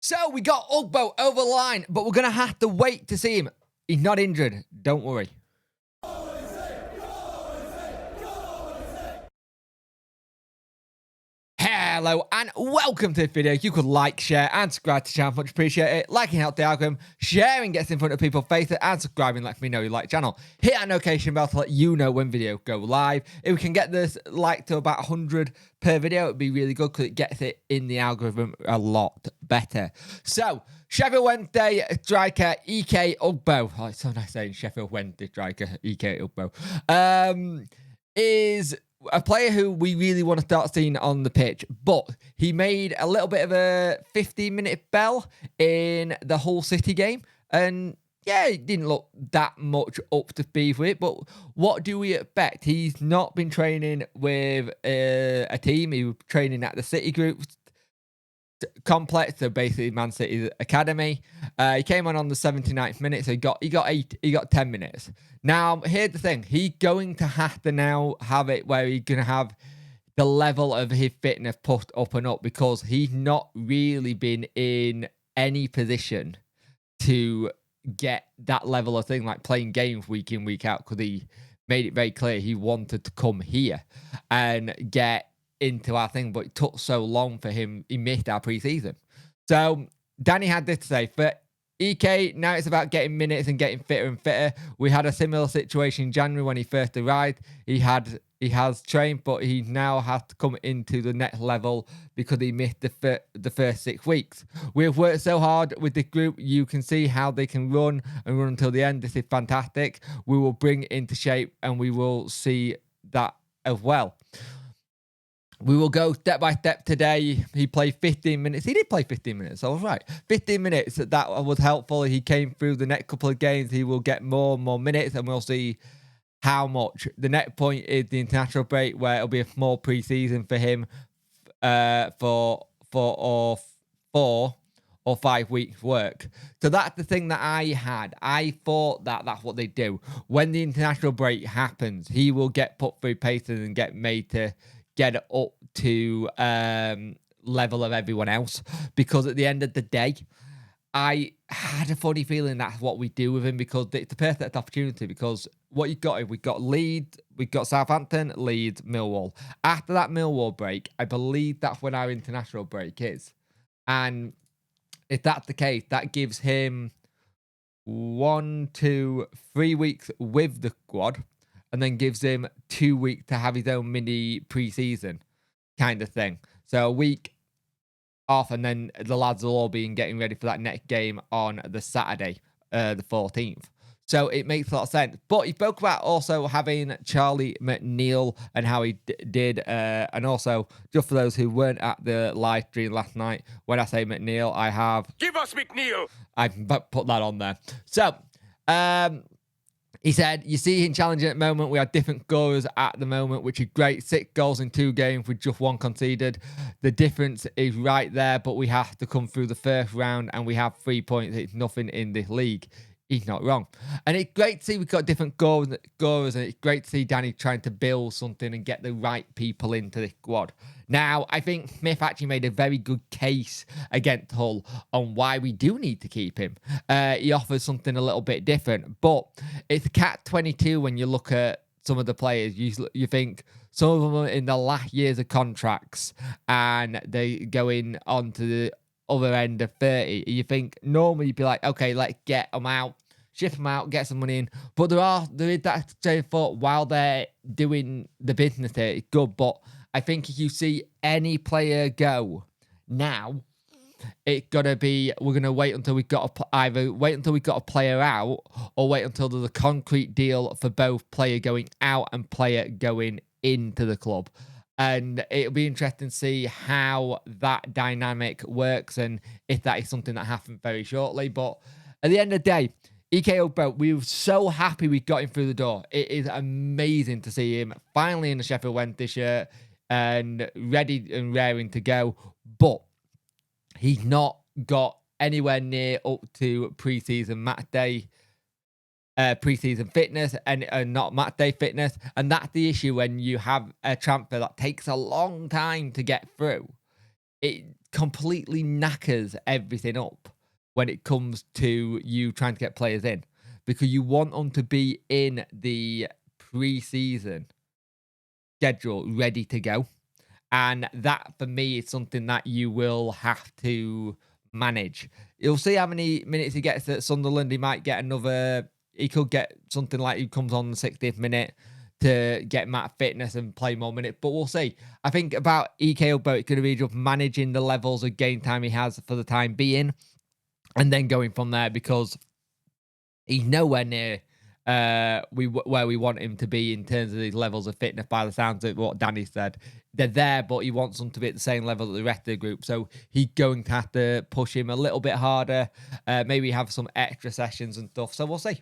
So we got Ugbo over the line, but we're going to have to wait to see him. He's not injured. Don't worry. Hello and welcome to this video. You could like, share and subscribe to the channel. Much appreciate it. Liking helps the algorithm. Sharing gets in front of people face it, and subscribing lets me know you like the channel. Hit that notification bell to let you know when videos go live. If we can get this like to about 100 per video, it'd be really good because it gets it in the algorithm a lot better. So Sheffield Wednesday striker Ike Ugbo. Oh, it's so nice saying Sheffield Wednesday striker Ike Ugbo. Is a player who we really want to start seeing on the pitch, but he made a little bit of a 15-minute spell in the Hull City game, and yeah, it didn't look that much up to speed with it, but what do we expect? He's not been training with a team. He was training at the City Group complex, so basically Man City's academy. He came on the 79th minute, so he got 10 minutes. Now here's the thing, he's going to have to now have it where he's going to have the level of his fitness pushed up and up, because he's not really been in any position to get that level of thing, like playing games week in, week out, because he made it very clear he wanted to come here and get into our thing, but it took so long for him. He missed our preseason. So Danny had this to say for EK. Now it's about getting minutes and getting fitter and fitter. We had a similar situation in January when he first arrived. He has trained, but he now has to come into the next level because he missed the first 6 weeks. We've worked so hard with this group. You can see how they can run until the end. This is fantastic. We will bring it into shape, and we will see that as well. We will go step by step today. He played 15 minutes. He did play 15 minutes. I was right. 15 minutes. That was helpful. He came through the next couple of games. He will get more and more minutes, and we'll see how much. The next point is the international break, where it'll be a small preseason for him for 4 or 5 weeks work. So that's the thing that I had. I thought that that's what they do. When the international break happens, he will get put through paces and get made to get it up to level of everyone else, because at the end of the day, I had a funny feeling that's what we do with him, because it's a perfect opportunity. Because what you got, we got Leeds, we got Southampton, Leeds, Millwall. After that Millwall break, I believe that's when our international break is, and if that's the case, that gives him 1, 2, 3 weeks with the squad, and then gives him 2 weeks to have his own mini preseason kind of thing. So a week off, and then the lads will all be getting ready for that next game on the Saturday, the 14th. So it makes a lot of sense. But he spoke about also having Charlie McNeil and how he did. And also, just for those who weren't at the live stream last night, when I say McNeil, I have... Give us McNeil! I've put that on there. So, he said, you see him challenging at the moment. We have different scorers at the moment, which is great. 6 goals in 2 games with just 1 conceded. The difference is right there, but we have to come through the first round, and we have 3 points. It's nothing in this league. He's not wrong. And it's great to see we've got different scorers, and it's great to see Danny trying to build something and get the right people into this squad. Now, I think Smith actually made a very good case against Hull on why we do need to keep him. He offers something a little bit different, but it's a catch-22 when you look at some of the players. You think some of them are in the last years of contracts, and they going on to the other end of 30. You think normally you'd be like, okay, let's get them out, shift them out, get some money in. But there is that same thought while they're doing the business here, it's good. But I think if you see any player go now, it's gotta be, we're gonna wait until we've got either wait until we've got a player out, or wait until there's a concrete deal for both player going out and player going into the club. And it'll be interesting to see how that dynamic works, and if that is something that happens very shortly. But at the end of the day, Ike Ugbo, we were so happy we got him through the door. It is amazing to see him finally in the Sheffield Wednesday shirt and ready and raring to go. But he's not got anywhere near up to preseason match day preseason fitness and not match day fitness, and that's the issue when you have a transfer that takes a long time to get through. it completely knackers everything up when it comes to you trying to get players in, because you want them to be in the pre-season schedule ready to go. And that, for me, is something that you will have to manage. You'll see how many minutes he gets at Sunderland. He might get another. He could get something like he comes on the 60th minute to get Matt fitness and play more minutes. But we'll see. I think about Ike Ugbo, it's going to be just managing the levels of game time he has for the time being, and then going from there, because he's nowhere near where we want him to be in terms of these levels of fitness, by the sounds of what Danny said. They're there, but he wants them to be at the same level as the rest of the group. So he's going to have to push him a little bit harder, maybe have some extra sessions and stuff. So we'll see.